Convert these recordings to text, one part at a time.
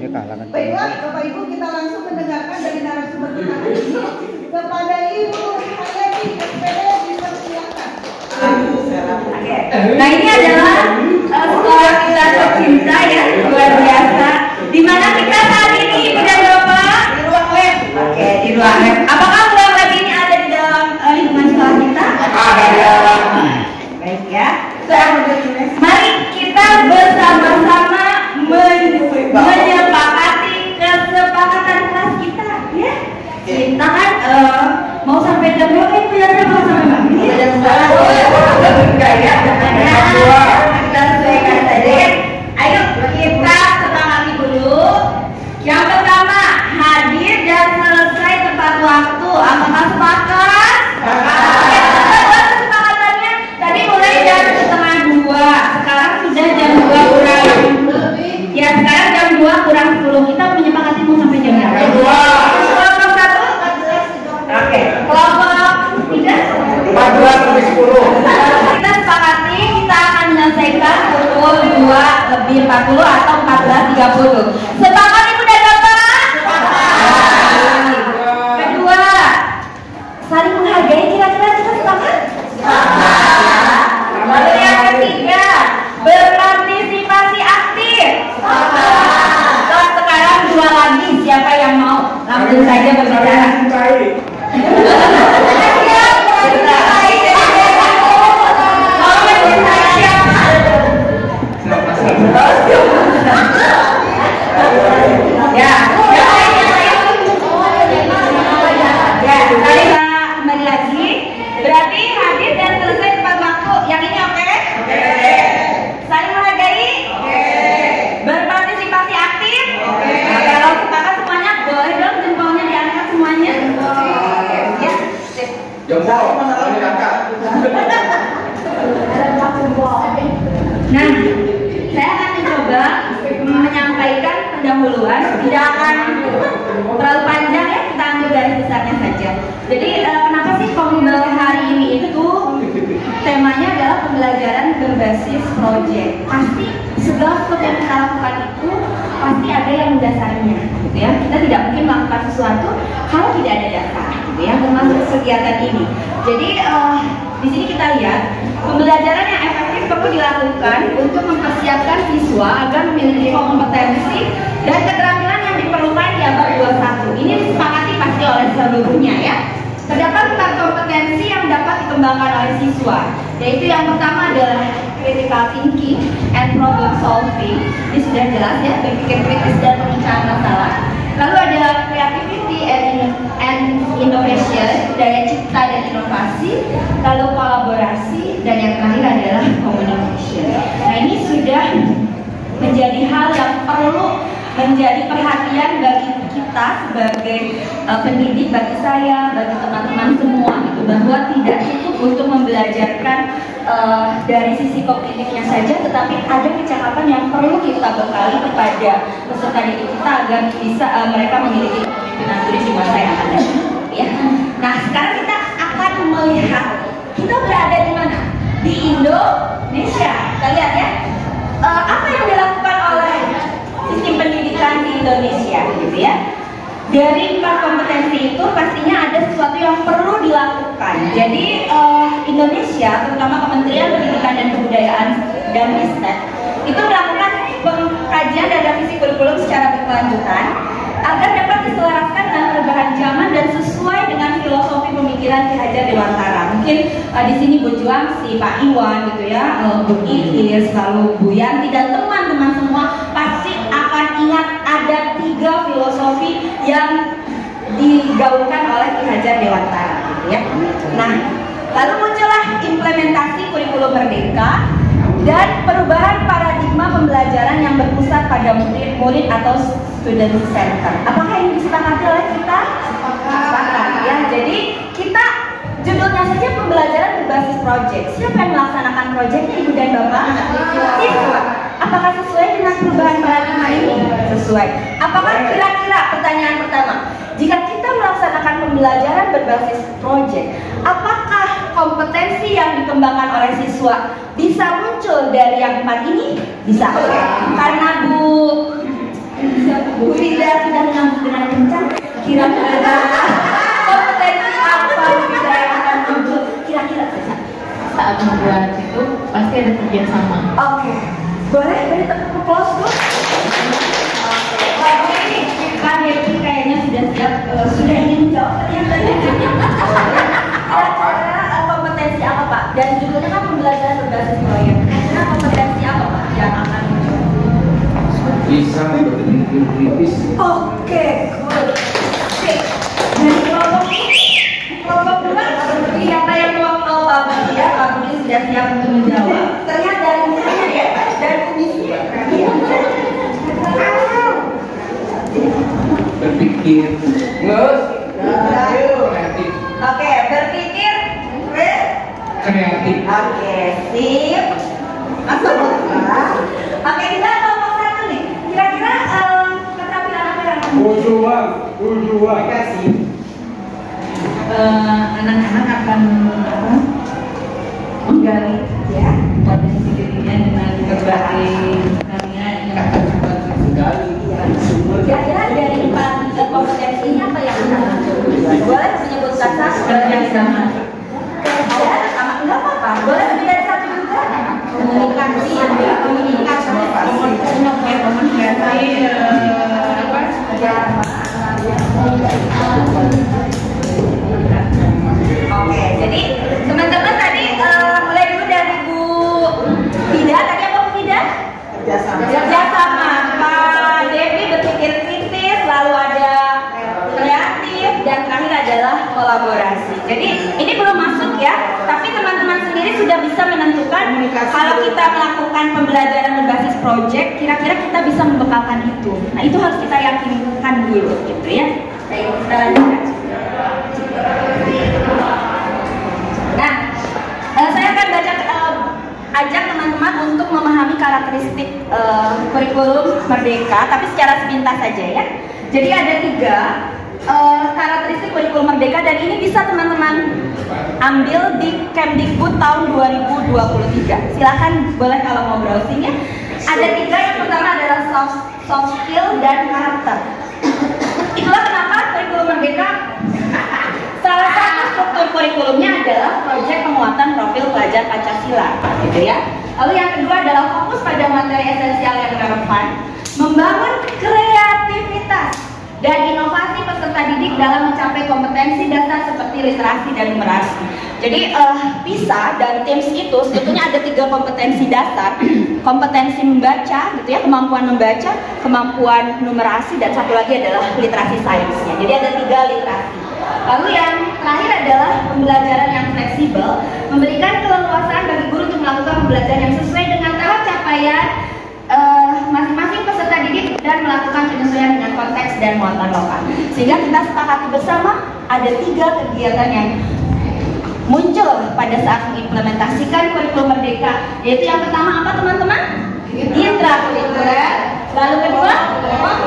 kalangan. Baiklah, Bapak Ibu, kita langsung mendengarkan dari narasumber kita hari ini. Kepada Ibu Hayati SPD dipersilakan. Oke. Nah, ini adalah sekolah kita tercinta ya, luar biasa. Di mana kita saat ini, Ibu dan Bapak? Di ruang web. Oke, di ruang web. Apakah ruang web ini ada di dalam lingkungan sekolah kita? Ada. Baik ya. Mari kita bersama-sama menyepakati kesepakatan kelas kita, ya. Kita kan mau sampai jam berapa itu ya? Mau sampai maghrib? Jam 1. Enggak ya? Kita sesuaikan saja. Ayo kita sepakati dulu. Yang pertama, hadir dan selesai tepat waktu. Apakah sepakat? Kesepakatannya tadi mulai jam 1:30. Sekarang sudah jam 2 kurang. Ya, sekarang jam 2 kurang 10. Kita menyepakati mau sampai jam berapa? Kelompok 1? Oke. Kelompok 3? 14 sampai 10. Kita sepakati kita akan menyelesaikan pukul 2:40 atau 14:30. Sepakat Ibu dan Bapak? Kedua, saling menghargai, kira-kira kita sepakat? Lalu yang ketiga, berpartisipasi aktif. Terus sekarang 2 lagi, siapa yang mau langsung saja berbicara? Kembali lagi, berarti hadir dan selesai tepat waktu. Yang ini oke? Saling menghargai? Berpartisipasi aktif? Nah, kalau sepakat semuanya, boleh dong jempolnya diangkat semuanya. Ya, sip. Jempol mana diangkat? Nah, saya akan mencoba menyampaikan pendahuluan, tidak akan terlalu panjang ya, kita ambil garis besarnya saja. Jadi kenapa sih Kombel hari ini itu temanya adalah pembelajaran berbasis proyek. Pasti segala sesuatu yang kita lakukan itu pasti ada yang mendasarinya, gitu ya. Kita tidak mungkin melakukan sesuatu kalau tidak ada dasar, gitu ya, termasuk kegiatan ini. Jadi di sini kita lihat pembelajaran yang efektif perlu dilakukan untuk mempersiapkan siswa agar memiliki kompetensi dan keterampilan yang diperlukan di abad 21. Ini disepakati pasti oleh seluruhnya ya. Terdapat 4 kompetensi yang dapat dikembangkan oleh siswa, yaitu yang pertama adalah critical thinking and problem solving. Ini sudah jelas ya, berpikir kritis dan pemecahan masalah. Lalu ada creativity and innovation, daya cipta dan inovasi. Lalu kolaborasi, dan yang terakhir adalah communication. Nah, ini sudah menjadi hal yang perlu menjadi perhatian bagi kita sebagai pendidik, bagi saya, bagi teman-teman semua, gitu, bahwa tidak cukup untuk membelajarkan dari sisi kognitifnya saja, tetapi ada kecakapan yang perlu kita bekali kepada peserta didik kita agar bisa mereka memiliki kepemimpinan turis di masa yang akan datang. Ya. Nah, sekarang kita akan melihat kita berada di mana? Di Indonesia. Kita lihat ya, apa yang dilakukan oleh sistem pendidikan di Indonesia, gitu ya. Dari 4 kompetensi itu pastinya ada sesuatu yang perlu dilakukan. Jadi Indonesia, terutama Kementerian Pendidikan dan Kebudayaan dan Ristek, itu melakukan pengkajian dan revisi kurikulum secara berkelanjutan agar dapat diselaraskan dengan perubahan zaman dan sesuai dengan filosofi pemikiran Ki Hajar Dewantara. Mungkin di sini Bu Juangsi, Pak Iwan, gitu ya, Bu Iis, lalu Bu Yanti dan teman-teman semua pasti akan ingat ada 3 filosofi yang digaungkan oleh Ki Hajar Dewantara, gitu ya. Nah, lalu muncullah implementasi kurikulum merdeka dan perubahan paradigma pembelajaran yang berpusat pada murid atau student center. Apakah ini disepakati oleh kita? Sepakat ya. Jadi kita judulnya saja pembelajaran berbasis proyek. Siapa yang melaksanakan proyeknya, Ibu dan Bapak? Siswa. Apakah sesuai dengan perubahan paradigma ini? Sesuai. Apakah kira-kira, pertanyaan pertama, jika kita melaksanakan pembelajaran berbasis proyek, apakah kompetensi yang dikembangkan oleh siswa bisa muncul dari yang 4 ini? Bisa. Karena Bu Bu Rida sudah menyambut dengan kencang. Kira-kira kompetensi apa Bu Rida yang akan muncul? Kira-kira saat membuat itu pasti ada kerjasama. Oke, boleh beri tepuk applause Bu? Oke, ini Kak Devi kayaknya sudah siap, sudah ingin menjawab ternyata. Kira-kira kompetensi apa Pak? Dan judulnya kan pembelajaran berbasis proyek. Kira-kira kompetensi apa Pak yang akan muncul? Bisa berpikir kritis. Oke, good. Oke, dari kelompok dua, siapa yang mau Pak Budi ya? Pak Budi sudah siap untuk menjawab. Terlihat dari mukanya ya, dari kumisnya. Berpikir. Ngus. Kreatif. Oke, berpikir Kreatif. Oke, sip. Masuk. Oke, kita kelompok satu nih. Kira-kira keterampilan apa yang Tujuan. Kasih. Anak-anak akan menggali ya? potensi dirinya dengan berbagai karya yang akan Gali. Kira-kira dari empat kompetensinya apa yang akan muncul? Boleh menyebutkan satu? kerjasama. Kerja sama enggak apa-apa. Boleh lebih dari satu juga? Komunikasi, Oke, jadi teman-teman tadi mulai dulu dari Bu Vida. Tadi apa Bu Vida? Kerjasama. Pak Devi berpikir kritis, lalu ada kreatif, dan terakhir adalah kolaborasi. Jadi ini belum masuk ya, tapi teman-teman sendiri sudah bisa menentukan kalau kita melakukan pembelajaran berbasis project, kira-kira kita bisa membekalkan itu. Nah itu harus kita yakinkan dulu, gitu ya. Baik, kita lanjutkan. Nah, saya akan ajak teman-teman untuk memahami karakteristik kurikulum Merdeka, tapi secara sepintas saja ya. Jadi ada 3 karakteristik kurikulum Merdeka, dan ini bisa teman-teman ambil di Kemdikbud tahun 2023. Silahkan, boleh kalau mau browsing ya. Ada 3, yang pertama adalah soft skill dan karakter. Itulah kenapa kurikulum Merdeka salah satu struktur kurikulumnya adalah proyek penguatan profil pelajar Pancasila, gitu ya. Lalu yang kedua adalah fokus pada materi esensial yang relevan, membangun kreativitas dan inovasi peserta didik dalam mencapai kompetensi dasar seperti literasi dan numerasi. Jadi PISA dan TIMSS itu sebetulnya ada 3 kompetensi dasar, kompetensi membaca, gitu ya, kemampuan membaca, kemampuan numerasi, dan satu lagi adalah literasi sainsnya. Jadi ada 3 literasi. Lalu yang terakhir adalah pembelajaran yang fleksibel, memberikan keleluasaan bagi guru untuk melakukan pembelajaran yang sesuai dengan tahap capaian masing-masing peserta didik dan melakukan penyesuaian dengan konteks dan muatan lokal. Sehingga kita sepakati bersama ada 3 kegiatan yang muncul pada saat mengimplementasikan kurikulum Merdeka, yaitu yang pertama apa teman-teman? Intrakurikuler, lalu kedua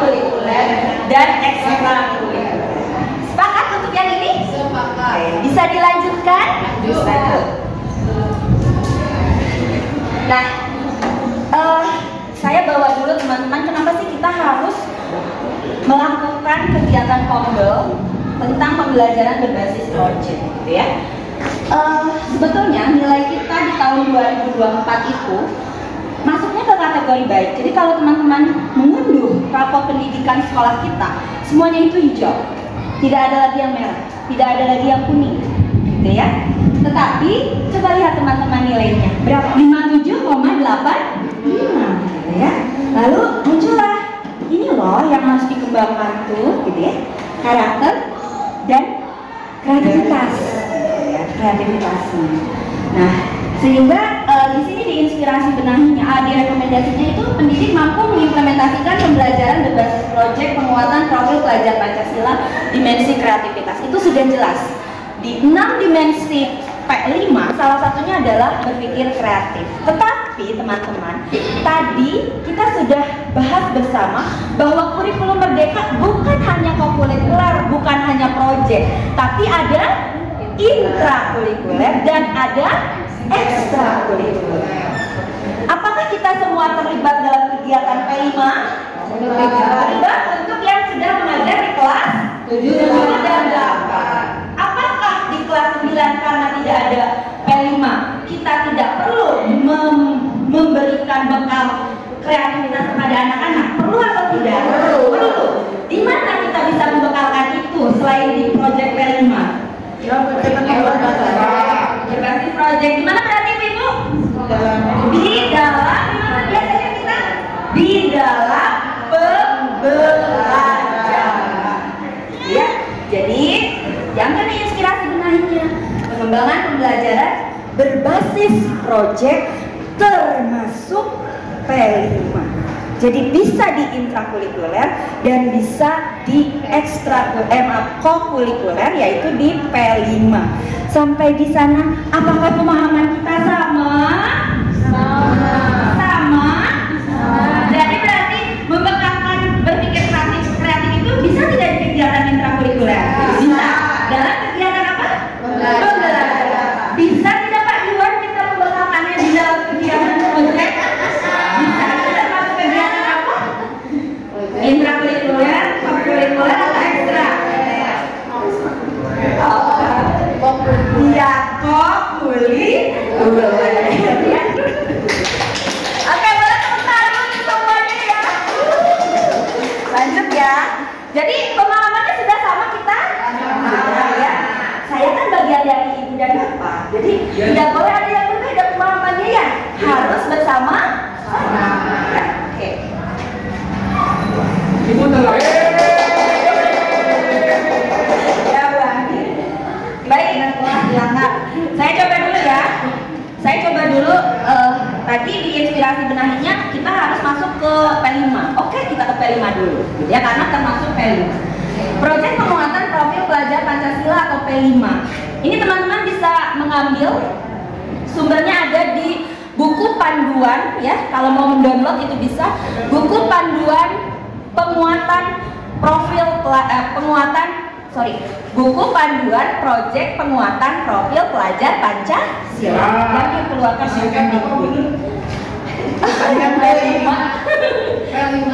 kurikuler, dan ekstrakurikuler. Sepakat untuk yang ini? Sepakat. Bisa dilanjutkan? Bisa. Nah, saya bawa dulu teman-teman, kenapa sih kita harus melakukan kegiatan kombel tentang pembelajaran berbasis project, gitu ya. Sebetulnya nilai kita di tahun 2024 itu masuknya ke kategori baik. Jadi kalau teman-teman mengunduh rapor pendidikan sekolah kita, semuanya itu hijau. Tidak ada lagi yang merah, tidak ada lagi yang kuning, gitu ya. Tetapi coba lihat teman-teman nilainya berapa? 57,85, gitu ya. Lalu muncullah ini loh yang harus dikembangkan tuh, gitu ya. Karakter dan kreativitas, ya, kreativitasnya. Nah, sehingga di sini diinspirasi benahinya, di rekomendasinya itu pendidik mampu mengimplementasikan pembelajaran berbasis proyek penguatan profil pelajar Pancasila dimensi kreativitas. Itu sudah jelas di 6 dimensi P5, salah satunya adalah berpikir kreatif. Tetapi teman-teman, tadi kita sudah bahas bersama bahwa kurikulum Merdeka bukan hanya kokurikuler, bukan hanya proyek, tapi ada intrakurikuler dan ada ekstrakurikuler. Apakah kita semua terlibat dalam kegiatan P5? Terlibat, tentu 7 dan 8. Apakah di kelas 9 karena tidak ada P5 kita tidak perlu memberikan bekal kreativitas kepada anak-anak? Perlu atau tidak? Perlu. Di mana kita bisa membekalkan itu selain di proyek P5? Berarti proyek di mana berarti Ibu? Di dalam, di mana biasanya kita? Di dalam pembelajaran. Ya, jadi jangan inspirasi benahnya. Pengembangan pembelajaran berbasis proyek termasuk P5. Jadi bisa di intrakurikuler dan bisa di kokurikuler yaitu di P5. Sampai di sana apakah pemahaman kita sama? Sama. Jadi berarti membekalkan berpikir kreatif itu bisa tidak di kegiatan intrakurikuler? Bisa. Dalam kegiatan apa? Pembelajaran. Bisa tidak Pak Iwan kita membekalkannya di dalam kegiatan proyek? Bisa. Kita masuk kegiatan apa? Intrakurikuler, kurikuler atau ekstra? Iya, kokurikuler. Oke, boleh tepuk tangan semuanya ya. Lanjut ya. Jadi pemahamannya sudah sama kita? Ya. Saya kan bagian dari ibu dan bapak. Jadi tidak boleh ada yang berbeda pemahamannya ya. Harus bersama. Ya, oke. Ibu telah. Ya, Bang. Baik, silakan. Saya coba dulu ya. Saya coba dulu. Tadi di inspirasi benahinya kita harus masuk ke P5. Oke, kita ke P5 dulu, ya karena termasuk P5. Proyek penguatan profil pelajar Pancasila atau P5. Ini teman-teman bisa mengambil sumbernya ada di buku panduan ya. Kalau mau mendownload itu bisa buku panduan penguatan profil buku panduan proyek penguatan profil pelajar Pancasila yang dikeluarkan oleh Kemdikbud.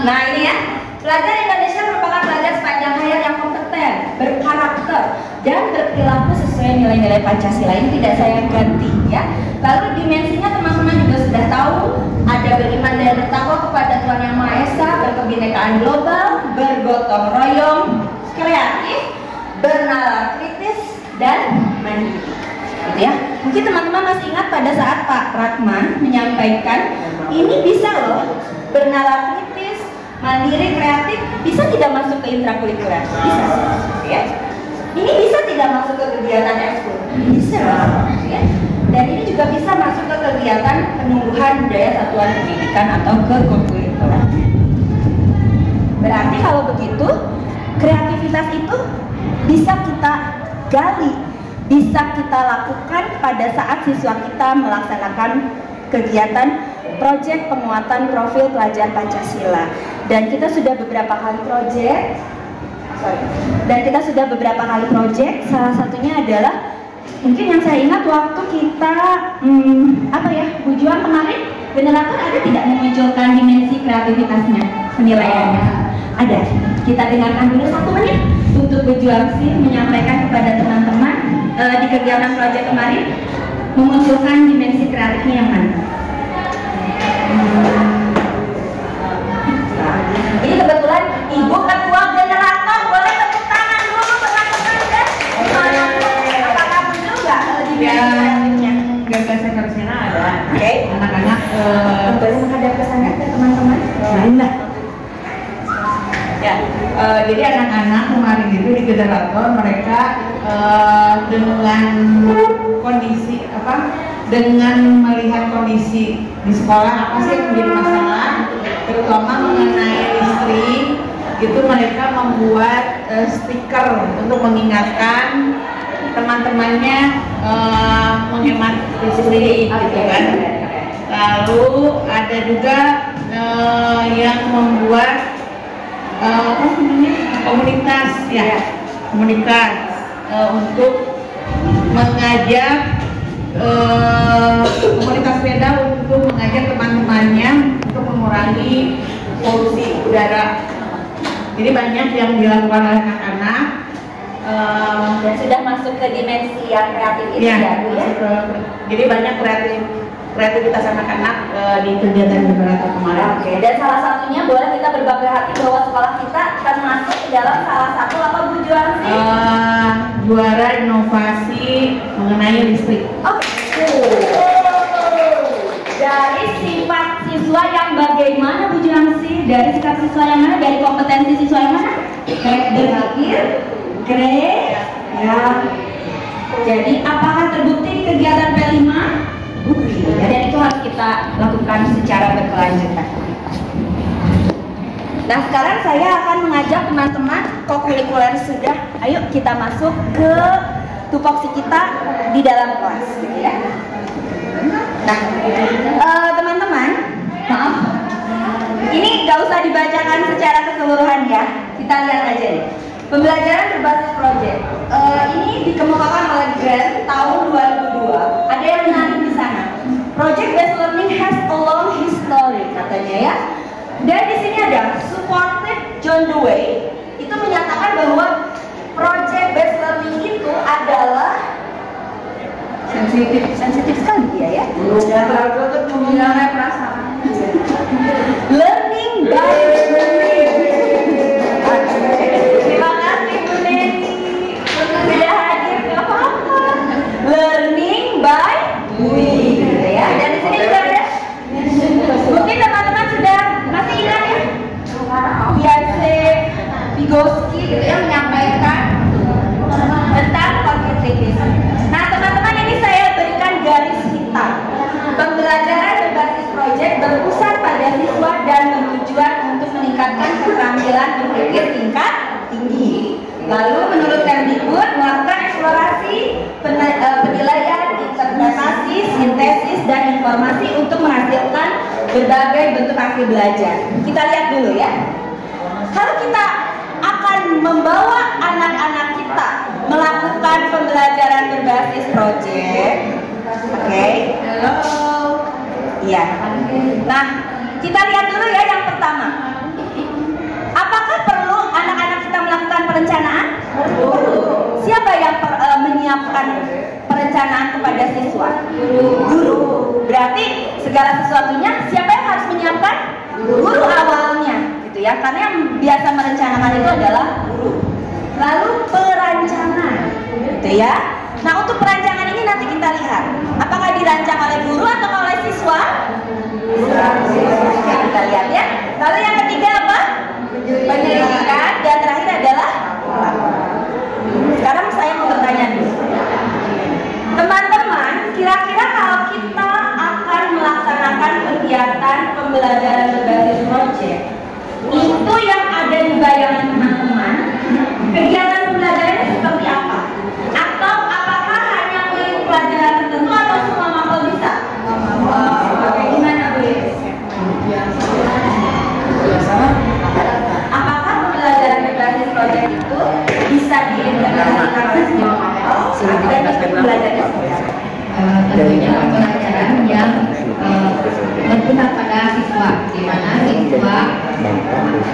Nah ini ya, pelajar Indonesia merupakan pelajar sepanjang hayat yang kompeten, berkarakter, dan berperilaku sesuai nilai-nilai Pancasila. Ini tidak saya ganti ya. Lalu dimensinya teman-teman juga sudah tahu, ada beriman dan bertakwa kepada Tuhan Yang Maha Esa, berkebinekaan global, bergotong royong, kreatif, bernalar kritis, dan mandiri. Gitu ya. Mungkin teman-teman masih ingat pada saat Pak Ratman menyampaikan ini bisa loh bernalar kritis, mandiri, kreatif, bisa tidak masuk ke intrakurikuler? Bisa, ya. Ini bisa tidak masuk ke kegiatan ekskul? Bisa, ya. Dan ini juga bisa masuk ke kegiatan penumbuhan budaya satuan pendidikan atau ke kokurikuler. Berarti kalau begitu kreativitas itu bisa kita gali, bisa kita lakukan pada saat siswa kita melaksanakan kegiatan proyek penguatan profil pelajar Pancasila. Dan kita sudah beberapa kali proyek, salah satunya adalah mungkin yang saya ingat waktu kita Bu Juan kemarin, generator ada tidak memunculkan dimensi kreativitasnya, penilaiannya? Ada. Kita dengarkan dulu 1 menit untuk Bu Juan sih menyampaikan kepada teman-teman di kegiatan proyek kemarin memunculkan dimensi kreatifnya yang mana? Ini kebetulan Ibu Ketua Generator, boleh tepuk tangan dulu teman-teman ya. Apakah muncul nggak dimensi kreatifnya? Gagasan harusnya ada. Oke. Anak-anak boleh menghadap ke sana ya teman-teman. Nah. Ya, jadi anak-anak kemarin itu di generator mereka dengan kondisi dengan melihat kondisi di sekolah apa sih yang menjadi masalah, terutama mengenai listrik, itu mereka membuat stiker untuk mengingatkan teman-temannya menghemat listrik gitu kan. Lalu ada juga yang membuat komunitas untuk mengajak komunitas sepeda untuk mengajak teman-temannya untuk mengurangi polusi udara. Jadi banyak yang dilakukan oleh anak-anak Dan sudah masuk ke dimensi yang kreatif itu Ya, ya, Bu ya? jadi banyak kreativitas anak-anak di kegiatan generator kemarin. Oke, dan salah satunya boleh kita berbangga hati bahwa sekolah kita termasuk ke dalam salah satu apa Bu Juansi? Juara inovasi mengenai listrik. Oke. Dari sifat siswa yang bagaimana Bu Juansi? Dari sikap siswa yang mana? Dari kompetensi siswa yang mana? Berpikir, ya. Jadi apakah terbukti di kegiatan P5? Bukti. Dan itu harus kita lakukan secara berkelanjutan. Nah, sekarang saya akan mengajak teman-teman kokurikuler sudah. Ayo kita masuk ke tupoksi kita di dalam kelas, gitu ya. Nah, teman-teman, maaf, ini gak usah dibacakan secara keseluruhan ya. Kita lihat aja nih. Pembelajaran berbasis proyek. Ini dikemukakan oleh Grant tahun 2002. Ada yang menarik di sana. Project based learning has a long history, katanya ya. Dan di sini ada supported John Dewey. Itu menyatakan bahwa project based learning itu adalah sensitif sekali dia ya. Learning by doing. Terima kasih Bu Neni sudah hadir, nggak apa-apa. Learning by doing, ya. Dan di sini juga ada. Mungkin teman-teman sudah masih ingat ya? Piaget, Vygotsky gitu ya menyampaikan tentang konflik kritis. Nah teman-teman, ini saya berikan garis hitam. Pembelajaran berbasis proyek berpusat pada siswa dan bertujuan untuk meningkatkan keterampilan berpikir tingkat tinggi. Lalu menurut Kemdikbud melakukan eksplorasi, penilaian, interpretasi, sintesis, dan informasi untuk menghasilkan berbagai bentuk hasil belajar. Kita lihat dulu ya. Kalau kita akan membawa anak-anak kita melakukan pembelajaran berbasis proyek, oke? Halo. Iya. Nah, kita lihat dulu ya yang pertama. Apakah perlu anak-anak kita melakukan perencanaan? Siapa yang menyiapkan perencanaan kepada siswa? Guru. Berarti segala sesuatunya siapa yang harus menyiapkan? Guru awalnya, gitu ya. Karena yang biasa merencanakan itu adalah guru. Lalu perancangan, gitu ya. Nah, untuk perancangan ini nanti kita lihat apakah dirancang oleh guru atau oleh siswa? Kita lihat ya. Lalu yang ketiga apa? Penyelidikan, dan terakhir adalah sekarang saya mau bertanya dulu. Teman-teman, kira-kira kalau kita akan melaksanakan kegiatan pembelajaran berbasis proyek, itu yang ada di bayangan teman-teman, kegiatan pembelajarannya seperti apa? Atau apakah hanya milik pelajaran tertentu atau semua mapel bisa? Gimana Bu Iris? Apakah pembelajaran berbasis proyek itu bisa diimplementasikan ke semua mapel? Dan bentuk belajarnya seperti apa? Tentunya pembelajaran yang berpusat pada siswa, di mana siswa,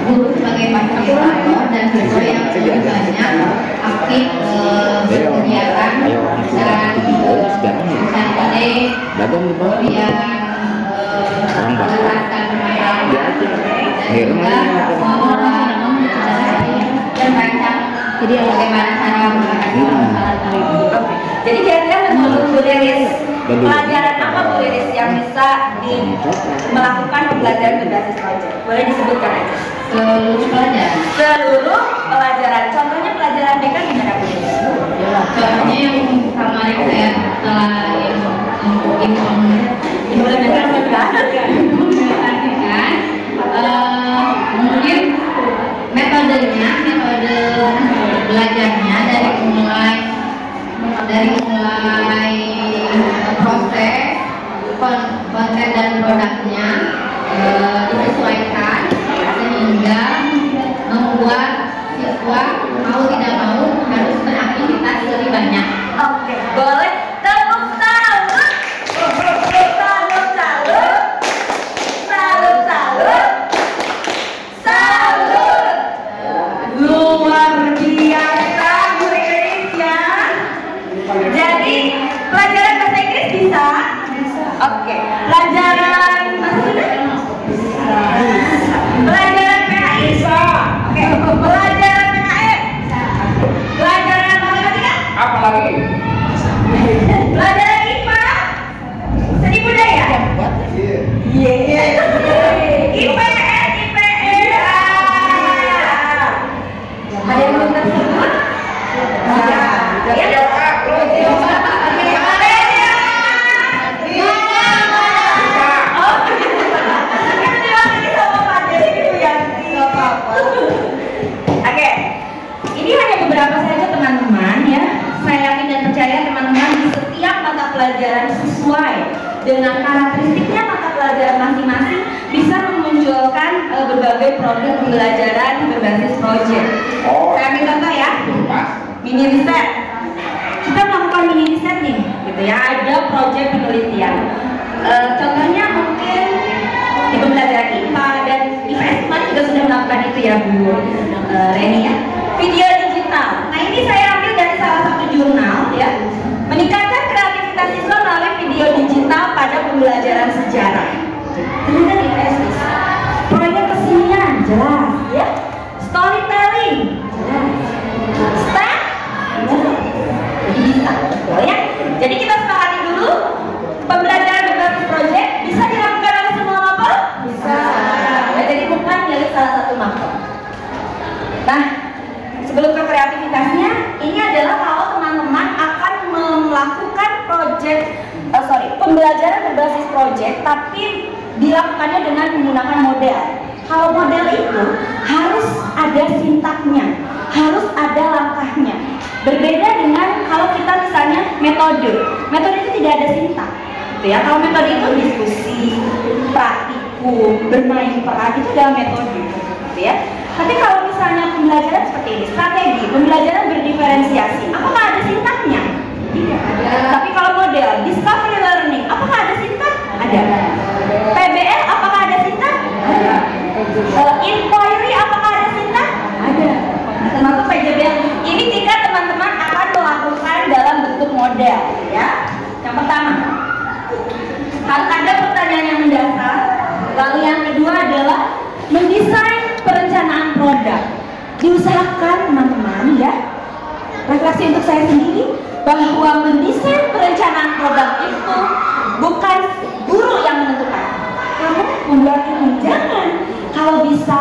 guru sebagai fasilitator dan siswa yang lebih banyak aktif berkegiatan dan ide, kemudian menerapkan permasalahan dan juga dan rancang. Jadi bagaimana cara mengatasi permasalahan itu? Jadi kira-kira menurut Bu Liris, pelajaran apa Bu Liris yang bisa melakukan pembelajaran berbasis proyek? Boleh disebutkan aja. Seluruh pelajaran. Seluruh pelajaran. Contohnya pelajaran BK gimana Bu Liris? Contohnya yang kemarin saya telah implementasikan, mungkin metodenya, metode belajarnya dari mulai proses, konten dan produknya disesuaikan sehingga membuat siswa mau tidak mau harus beraktivitas lebih banyak. Oke, boleh tepuk salut. Salut, salut. Salut, salut. Salut. Luar biasa Bu Iris. lagi. Pelajaran IPA, seni budaya. IPS. Ada yang belum tersebut? Oke, ini hanya beberapa saja teman-teman ya. Saya yakin dan percaya teman-teman di setiap mata pelajaran sesuai dengan karakteristiknya mata pelajaran masing-masing bisa memunculkan berbagai program pembelajaran berbasis proyek. Saya ambil contoh ya, mini riset. Kita melakukan mini riset nih, gitu ya. Ada proyek penelitian. Contohnya mungkin di pembelajaran IPA dan IPS kemarin juga sudah melakukan itu ya Bu Reni ya. Video digital. Nah ini saya ambil dari salah satu jurnal ya. Meningkatkan kreativitas siswa melalui video digital pada pembelajaran sejarah. Ternyata di IPS bisa. Proyek kesenian jelas ya. Storytelling jelas. STEM jelas. Jadi bisa, betul ya. Jadi kita sepakati dulu. Pembelajaran berbasis proyek bisa dilakukan oleh semua makhluk? Bisa. Ya, jadi bukan milik salah satu makhluk. Nah, sebelum ke kreativitasnya, ini adalah kalau teman-teman akan melakukan pembelajaran berbasis proyek, tapi dilakukannya dengan menggunakan model. Kalau model itu harus ada sintaknya, harus ada langkahnya. Berbeda dengan kalau kita misalnya metode itu tidak ada sintak. Ya, kalau metode itu diskusi, praktikum, bermain peran itu adalah metode, gitu ya. Tapi kalau misalnya pembelajaran seperti ini, strategi, pembelajaran berdiferensiasi, apakah ada sintaknya? Tidak ada. Tapi kalau model, discovery learning, apakah ada sintak? Ada. PBL, apakah ada sintak? Ada. Inquiry, apakah ada sintak? Ada. Termasuk PJBL. Ini jika teman-teman akan melakukan dalam bentuk model, ya. Yang pertama, harus ada pertanyaan yang mendasar. Lalu yang kedua adalah mendesain perencanaan produk. Diusahakan teman-teman ya, refleksi untuk saya sendiri bahwa mendesain perencanaan produk itu bukan guru yang menentukan. Kamu membuat ini, jangan. Kalau bisa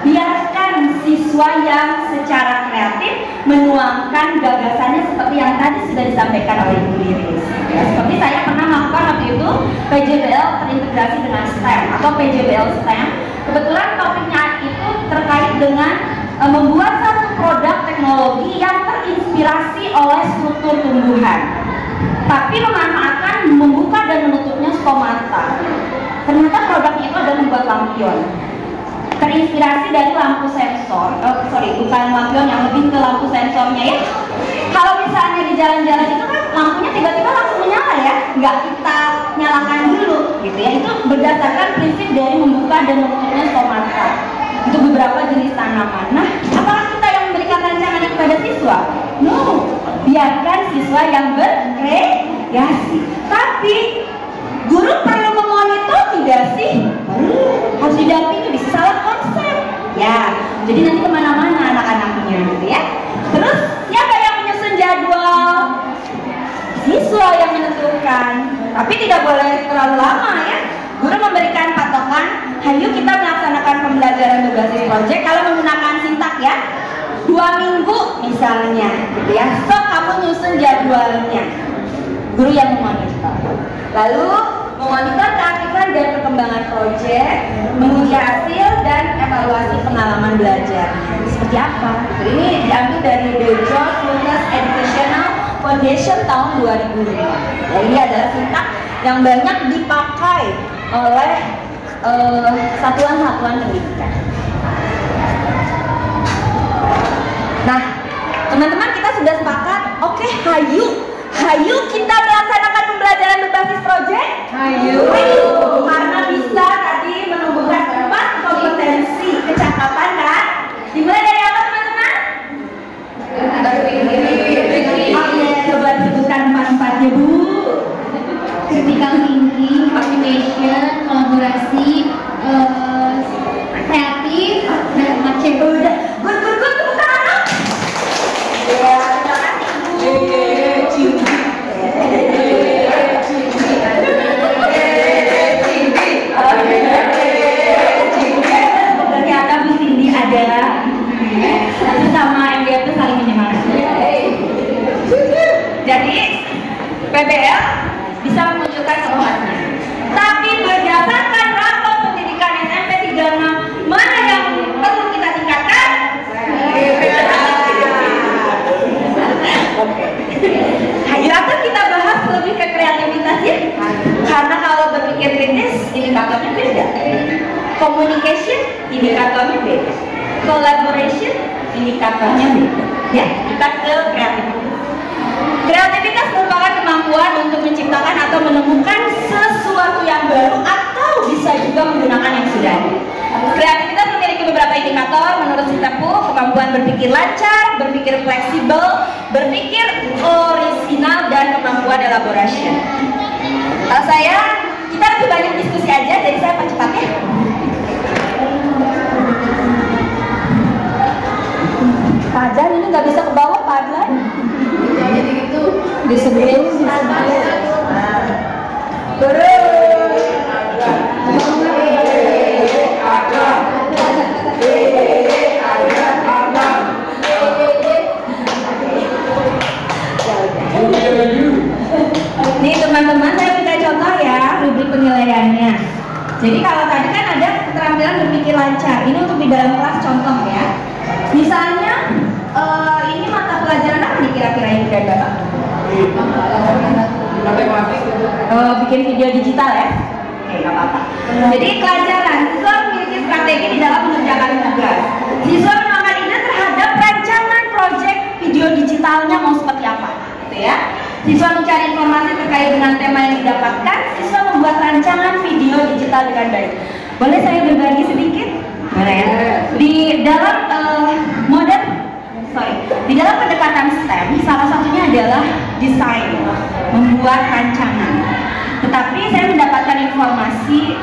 biarkan siswa yang secara kreatif menuangkan gagasannya seperti yang tadi sudah disampaikan oleh Ibu Liris. Ya, seperti saya pernah melakukan waktu itu PJBL terintegrasi dengan STEM atau PJBL STEM. Kebetulan topiknya itu terkait dengan membuat satu produk teknologi yang terinspirasi oleh struktur tumbuhan, tapi memanfaatkan membuka dan menutupnya stomata. Ternyata produknya itu adalah membuat lampion. Terinspirasi dari lampu sensor, bukan lampion, yang lebih ke lampu sensornya ya. Kalau misalnya di jalan-jalan itu kan lampunya tiba-tiba langsung menyala ya, nggak kita nyalakan dulu gitu ya. Itu berdasarkan prinsip dari membuka dan menutupnya stomata untuk beberapa jenis tanaman. Nah, apakah kita yang memberikan rancangan kepada siswa? No, biarkan siswa yang berkreasi. Tapi guru perlu memonitor tidak sih? Harus didampingi, bisa salah konsep ya. Jadi nanti kemana-mana anak-anaknya gitu ya. Terus siapa yang menyusun jadwal? Siswa yang menentukan. Tapi tidak boleh terlalu lama ya. Guru memberikan patokan, ayo kita melaksanakan pembelajaran berbasis proyek kalau menggunakan sintak ya. 2 minggu misalnya gitu ya. So kamu nyusun jadwalnya. Guru yang memonitor. Lalu memonitor keaktifan dan perkembangan proyek, menguji hasil dan evaluasi pengalaman belajarnya. Seperti apa? Ini diambil dari The George Lucas Educational Foundation tahun 2005. Ya, ini adalah sintak yang banyak dipakai oleh satuan-satuan pendidikan. Nah, teman-teman kita sudah sepakat. Oke, hayu kita melaksanakan pembelajaran berbasis proyek. Hayu. Karena bisa tadi menumbuhkan 4 kompetensi kecakapan kan? Dimulai dari apa teman-teman? Oke, coba disebutkan 4-4-nya Bu. Critical thinking, participation, kolaborasi, kreatif, dan macam. Udah, good, tepuk tangan. Ya, terima kasih Bu. beda. Communication indikatornya beda. Collaboration indikatornya beda. Ya, kita ke kreativitas. Kreativitas merupakan kemampuan untuk menciptakan atau menemukan sesuatu yang baru atau bisa juga menggunakan yang sudah ada. Kreativitas memiliki beberapa indikator menurut Sitepu: kemampuan berpikir lancar, berpikir fleksibel, berpikir orisinal, dan kemampuan elaborasi. Kalau kita lebih banyak diskusi aja, jadi saya percepat ya. Fajar ini nggak bisa ke bawah, Padlan. Jadi gitu. Disebelah. Nih teman-teman, saya minta contoh ya rubrik penilaiannya. Jadi kalau tadi kan ada keterampilan berpikir lancar, ini untuk di dalam kelas contoh ya. Misalnya ini mata pelajaran apa nih kira-kira yang udah dapat? Matematik. Bikin video digital ya? Oke, nggak apa-apa. Jadi pelajaran, siswa memiliki strategi di dalam mengerjakan tugas. Siswa menuangkan ide terhadap rancangan proyek video digitalnya mau seperti apa, gitu ya. Siswa mencari informasi terkait dengan tema yang didapatkan. Siswa membuat rancangan video digital dengan baik. Boleh saya berbagi sedikit? Boleh ya. Di dalam di dalam pendekatan STEM, salah satunya adalah desain, membuat rancangan. Tetapi saya mendapatkan informasi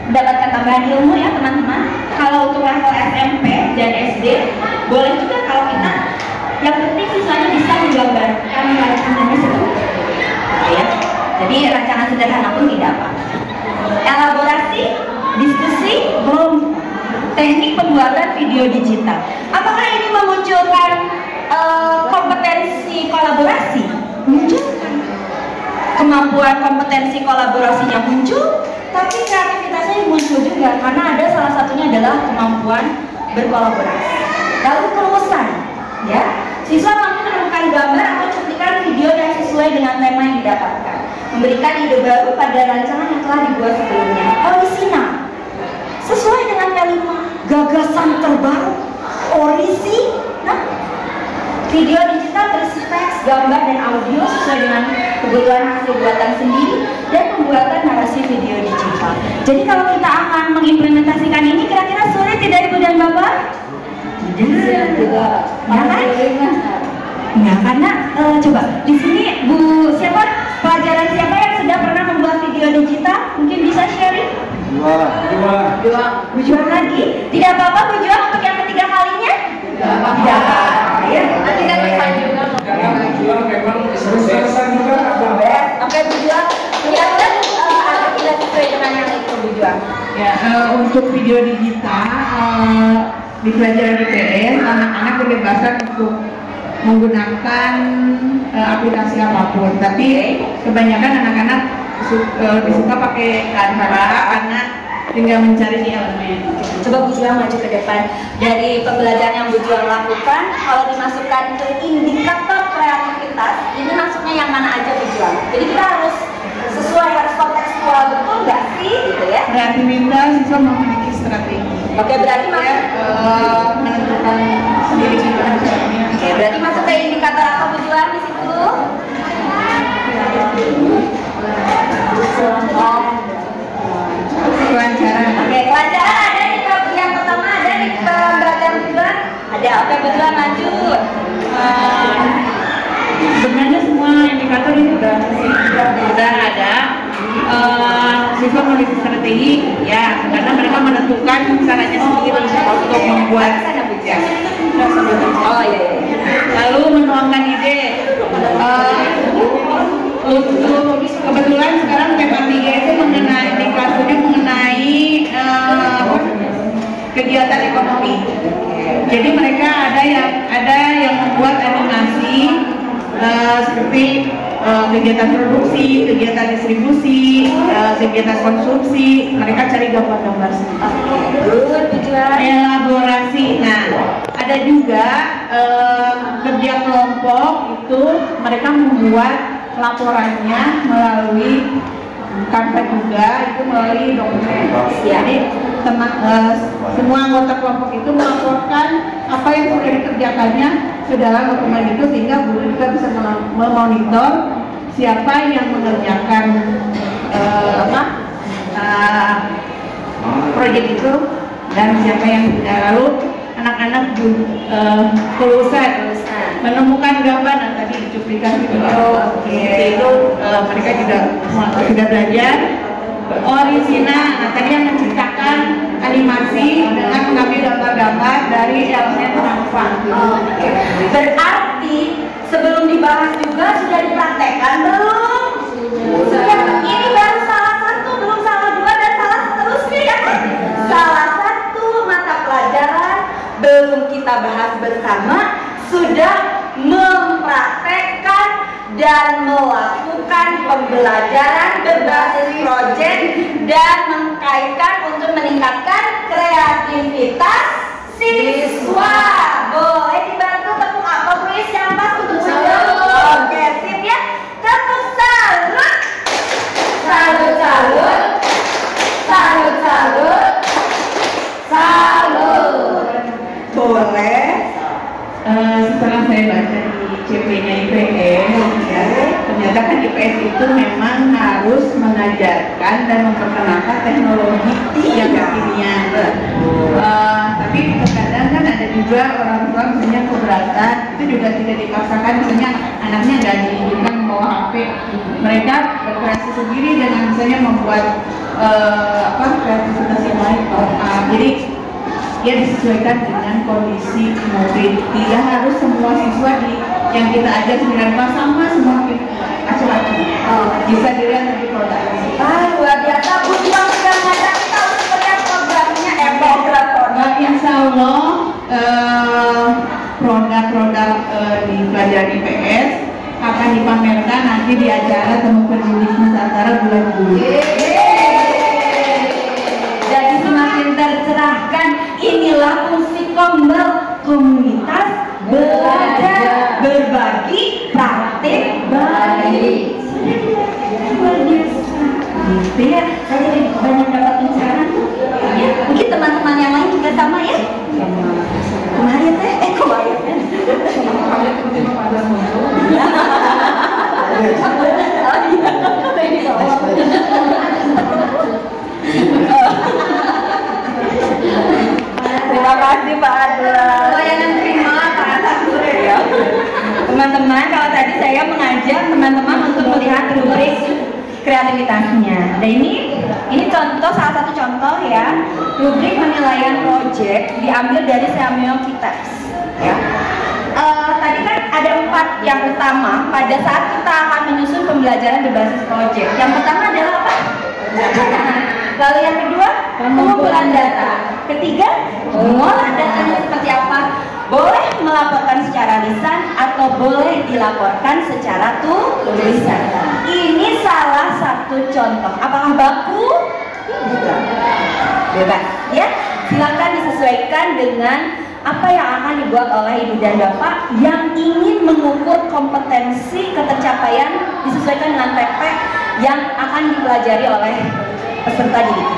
mendapatkan tambahan ilmu ya teman-teman. Kalau untuk level SMP dan SD, boleh juga kalau kita, yang penting siswanya bisa menggambarkan rancangannya sendiri. Ya. Jadi rancangan sederhana pun tidak apa. Elaborasi, diskusi, belum teknik pembuatan video digital. Apakah ini memunculkan kompetensi kolaborasi? Munculkan. Kemampuan kompetensi kolaborasinya muncul, tapi kreativitasnya muncul juga karena ada salah satunya adalah kemampuan berkolaborasi. Lalu perumusan, ya, siswa mampu menemukan gambar atau cuplikan video yang sesuai dengan tema yang didapatkan, memberikan ide baru pada rancangan yang telah dibuat sebelumnya. Orisinal, sesuai dengan kalimat gagasan terbaru, orisinal. Video digital berisi teks, gambar, dan audio sesuai dengan kebutuhan hasil buatan sendiri dan pembuatan narasi video digital. Jadi kalau kita akan mengimplementasikan ini, kira-kira sulit tidak Ibu dan Bapak? Tidak. Ya kan? Enggak, karena coba di sini pelajaran siapa yang sudah pernah membuat video digital? Mungkin bisa sharing? Bu Juan lagi. Tidak apa-apa Bu Juan untuk yang ketiga kalinya? Tidak apa-apa. Ya, nanti kan bisa juga. Karena Bu Juan memang selesai juga. Oke Bu Juan, kira-kira ada tidak sesuai dengan yang itu Bu Juan? Ya, untuk video digital di pelajaran IPS, anak-anak kebebasan untuk menggunakan aplikasi apapun, tapi kebanyakan anak-anak lebih suka pakai Canva karena tinggal mencari di elemen. Coba Bu Juan maju ke depan. Dari pembelajaran yang Bu Juan lakukan, kalau dimasukkan ke indikator kreativitas, ini masuknya yang mana aja Bu Juan? Jadi kita harus sesuai, harus kontekstual, betul nggak sih? Gitu ya. Kreativitas siswa memiliki strategi. Oke, berarti masuk menentukan sendiri gimana caranya. Oke, berarti masuk ke indikator apa Bu Juan di situ? Kelancaran. Oke, kelancaran ada di yang pertama, ada di pembelajaran Bu Juan. Ada. Oke, Bu Juan lanjut. Sebenarnya semua indikator ini sudah ada. Siswa memiliki strategi, ya, karena mereka menentukan caranya sendiri untuk membuat. Oh iya. Lalu menuangkan ide. Untuk kebetulan sekarang tema 3 itu mengenai di kelasnya mengenai kegiatan ekonomi. Jadi mereka ada yang membuat animasi seperti kegiatan produksi, kegiatan distribusi, kegiatan konsumsi. Mereka cari gambar-gambar sendiri. Elaborasi. Nah, ada juga kerja kelompok itu mereka membuat laporannya melalui Canva juga itu melalui dokumen. Jadi semua anggota kelompok itu melaporkan apa yang sudah dikerjakannya ke dalam dokumen itu, sehingga guru juga bisa memonitor siapa yang mengerjakan proyek itu dan siapa yang tidak. Lalu anak-anak kelulusan menemukan gambar dan tadi cuplikan video itu mereka juga sudah belajar original. Nah, tadi yang menciptakan animasi dengan mengambil gambar-gambar dari elemen Canva. Berarti sebelum dibahas juga sudah dipraktekkan belum? Sudah. Ini baru salah satu, belum salah dua dan salah seterusnya ya kan? Salah satu mata pelajaran belum kita bahas bersama, sudah mempraktekkan dan melakukan pembelajaran berbasis proyek dan mengkaitkan untuk meningkatkan kreativitas siswa. Boleh dibantu tepuk applause yang pas untuk beliau. Oke, sip ya. Tepuk salut. Salut, salut. Salut, salut. Salut. Boleh. Setelah saya baca di CP-nya IPS, ya, ternyata kan IPS itu memang harus mengajarkan dan memperkenalkan teknologi yang kekinian. Tapi terkadang kan ada juga orang tua misalnya keberatan, itu juga tidak dipaksakan, misalnya anaknya nggak diizinkan membawa HP, mereka berkreasi sendiri dengan misalnya membuat kreativitas yang lain. Jadi ya disesuaikan dengan kondisi murid. Tidak harus semua siswa yang kita ajar 9 kelas sama semua laki-laki. Bisa dilihat dari produk. Luar biasa. Bu Juang sudah mengajar kita untuk seperti programnya program. Insya Allah produk-produk di pelajaran IPS akan dipamerkan nanti di acara Temu Pendidik Nusantara bulan Juli. Jadi semakin tercerahkan. Inilah fungsi komunitas belajar, berbagi, praktik, baik. Luar biasa. Gitu ya. Saya jadi banyak dapat pencerahan. Ya, mungkin teman-teman yang lain juga sama ya. Kemarin kemarin. Terima kasih Pak Adla. Layanan terima Pak Adla. Teman-teman, kalau tadi saya mengajak teman-teman untuk melihat rubrik kreativitasnya. Dan ini contoh, salah satu contoh ya, rubrik penilaian proyek diambil dari Samuel Kitas. Ya. Tadi kan ada 4 yang utama pada saat kita akan menyusun pembelajaran berbasis proyek. Yang pertama adalah apa? Lalu yang kedua, pengumpulan data. Ketiga, mengolah datanya seperti apa? Boleh melaporkan secara lisan atau boleh dilaporkan secara tulisan. Ini salah satu contoh. Apakah baku? Bebas, ya. Silakan disesuaikan dengan apa yang akan dibuat oleh ibu dan bapak yang ingin mengukur kompetensi ketercapaian, disesuaikan dengan PP yang akan dipelajari oleh peserta didik.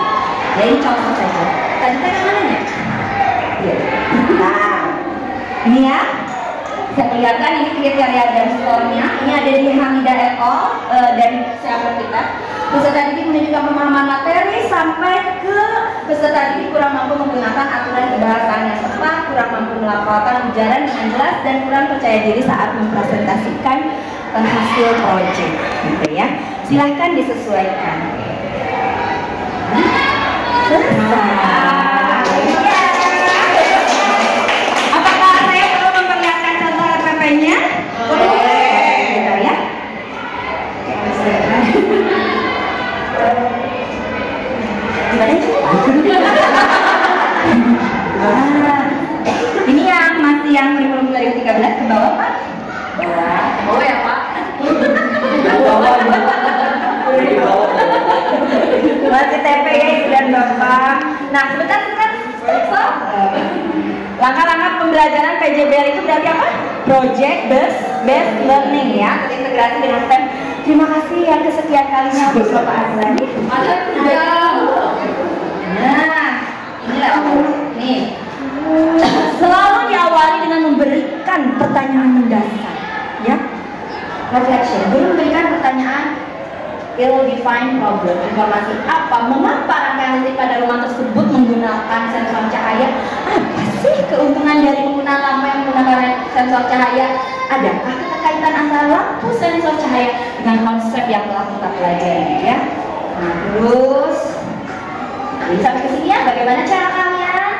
Ya, ini contoh saja. Tadi saya mananya? Ya. Nah, ini ya. Saya perlihatkan ini kriteria dan skornya. Ini ada di Hamida et al. Dari siapa kita. Peserta didik menunjukkan pemahaman materi sampai ke peserta didik kurang mampu menggunakan aturan kebahasaan yang tepat, kurang mampu melaporkan ujaran dengan jelas, dan kurang percaya diri saat mempresentasikan hasil proyek. Gitu ya. Silahkan disesuaikan. Apakah saya perlu memperlihatkan contoh RPP-nya? Boleh. Bentar ya. Ini yang masih yang kurikulum 2013 ke bawah Pak? Oh ya Pak. Masih TP ya Ibu dan Bapak. Nah sebentar. Langkah-langkah pembelajaran PJBL itu berarti apa? Project Based Learning ya, terintegrasi dengan STEM. Terima kasih yang kesekian kalinya untuk Bapak Azrani. Nah, inilah nih. Selalu diawali dengan memberikan pertanyaan mendasar, ya. Reflection. Guru memberikan pertanyaan ill-defined problem. Informasi apa? Mengapa rangkaian listrik pada rumah tersebut menggunakan sensor cahaya? Apa sih keuntungan dari penggunaan lampu yang menggunakan sensor cahaya? Adakah keterkaitan antara lampu sensor cahaya dengan konsep yang telah kita pelajari, ya? Nah, terus sampai ke sini ya. Bagaimana cara kalian?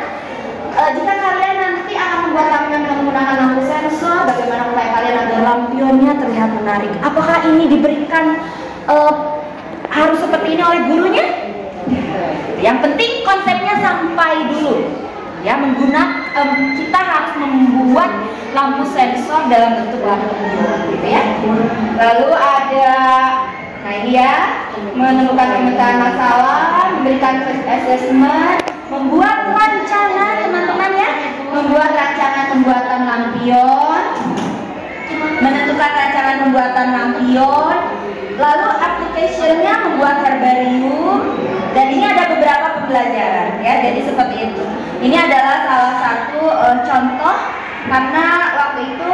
Jika kalian nanti akan membuat lampion dengan menggunakan lampu sensor, bagaimana upaya kalian agar lampionnya terlihat menarik? Apakah ini diberikan harus seperti ini oleh gurunya? Yang penting konsepnya sampai dulu. Ya, kita harus membuat lampu sensor dalam bentuk lampion, gitu ya. Lalu ada, nah ini ya, menemukan pemecahan masalah, memberikan assessment, membuat rancangan teman-teman ya, membuat rancangan pembuatan lampion, menentukan rancangan pembuatan lampion, lalu application-nya membuat herbarium, dan ini ada beberapa pembelajaran ya, jadi seperti itu. Ini adalah salah satu contoh, karena waktu itu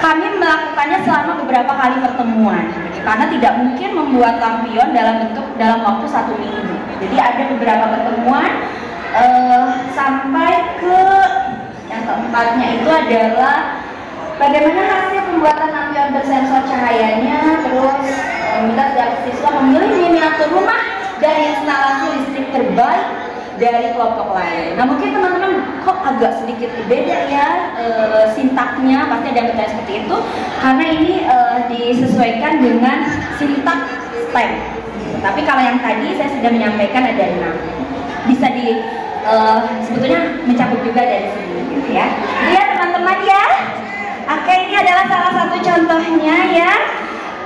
kami melakukannya selama beberapa kali pertemuan, karena tidak mungkin membuat lampion dalam waktu 1 minggu. Jadi ada beberapa pertemuan sampai ke yang keempatnya itu adalah bagaimana hasil pembuatan lampion bersensor cahayanya. Terus minta setiap siswa memilih miniatur rumah dan instalasi listrik terbaik dari kelompok lain. Nah, mungkin teman-teman kok agak sedikit berbeda ya sintaknya, pasti ada yang bertanya seperti itu, karena ini disesuaikan dengan sintak STEM. Tapi kalau yang tadi saya sudah menyampaikan ada 6, bisa sebetulnya mencakup juga dari sini, gitu ya. Iya teman-teman ya. Oke, ini adalah salah satu contohnya ya.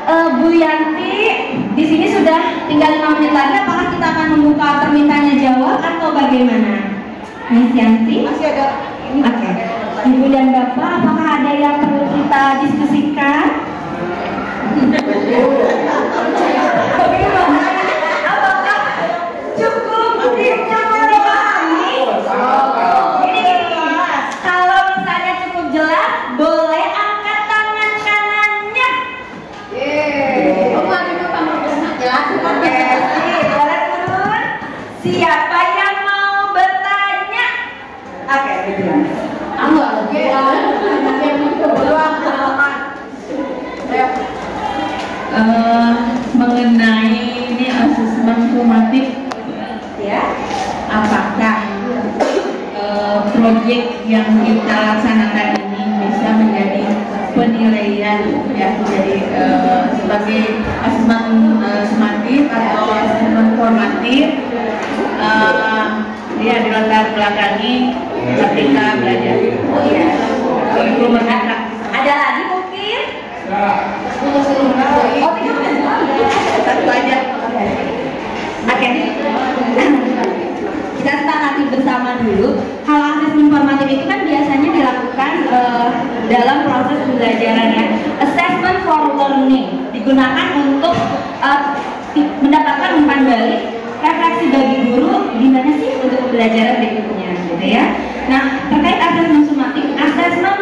Bu Yanti, di sini sudah tinggal 5 menit lagi. Apakah kita akan membuka permintaannya jawab atau bagaimana? Miss Yanti? Masih ada. Oke. Ibu dan Bapak, apakah ada yang perlu kita diskusikan? Bagaimana? Apakah cukup tipsnya memahami? Ini kalau misalnya cukup jelas, boleh angkat tangan kanannya. Oke, boleh turun. Siapa yang mau bertanya? Oke, jelas. Mengenai ini asesmen formatif, Ya. apakah proyek yang kita laksanakan ini bisa menjadi penilaian ya, jadi sebagai asesmen sumatif atau asesmen formatif, dia dilatar belakangi ketika belajar. Oh iya. Belum berkata. Ada lagi mungkin? Oh, satu aja. Oke. Kita sepakati bersama dulu. Kalau asesmen formatif itu kan biasanya dilakukan dalam proses pembelajaran ya. Assessment for learning digunakan untuk mendapatkan umpan balik, refleksi bagi guru gimana sih untuk pembelajaran berikutnya, gitu ya. Nah, terkait asesmen sumatif, assessment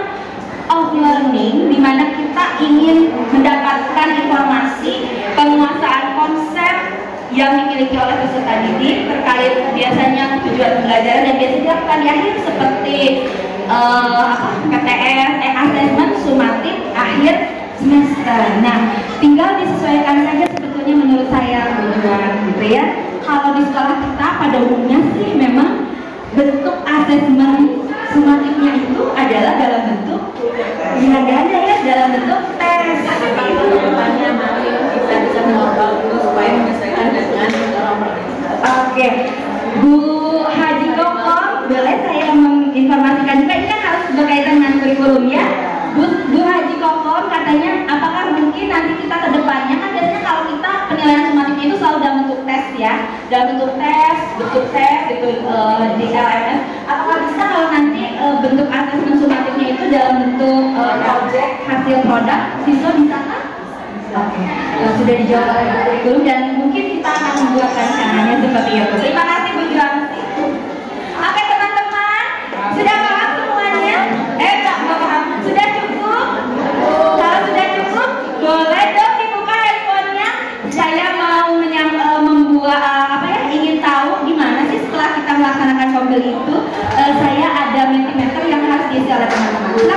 of learning, di mana kita ingin mendapatkan informasi penguasaan konsep yang dimiliki oleh peserta didik terkait biasanya tujuan pembelajaran dan biasanya dilakukan di akhir seperti PTS, assessment sumatif akhir semester. Nah, tinggal disesuaikan saja sebetulnya menurut saya tujuan, gitu ya. Kalau di sekolah kita pada umumnya sih memang bentuk asesmen sumatifnya itu adalah dalam bentuk ada ya, dalam bentuk tes. Depannya nanti kita bisa mencoba dulu supaya menyesuaikan dengan Oke, Bu Haji Kokon, boleh saya menginformasikan juga ini kan harus berkaitan dengan kurikulum ya. Bu Haji Kokon katanya apakah mungkin nanti kita ke depannya kan biasanya kalau kita penilaian sumatifnya itu selalu dalam bentuk tes ya, dalam bentuk tes gitu di LMS. Apakah bisa kalau nanti bentuk asesmen sumatifnya itu dalam bentuk project hasil produk, siswa bisa kan Oke, sudah dijawab oleh kurikulum dan mungkin kita akan membuat rancangannya seperti itu. Terima kasih Bu Juansi. Oke teman-teman, sudah paham semuanya? Enggak paham. Sudah cukup? Kalau sudah cukup, boleh dong dibuka handphonenya. Saya mau membuat ingin tahu gimana sih setelah kita melaksanakan combel itu, saya ada mentimeter yang harus diisi oleh teman-teman.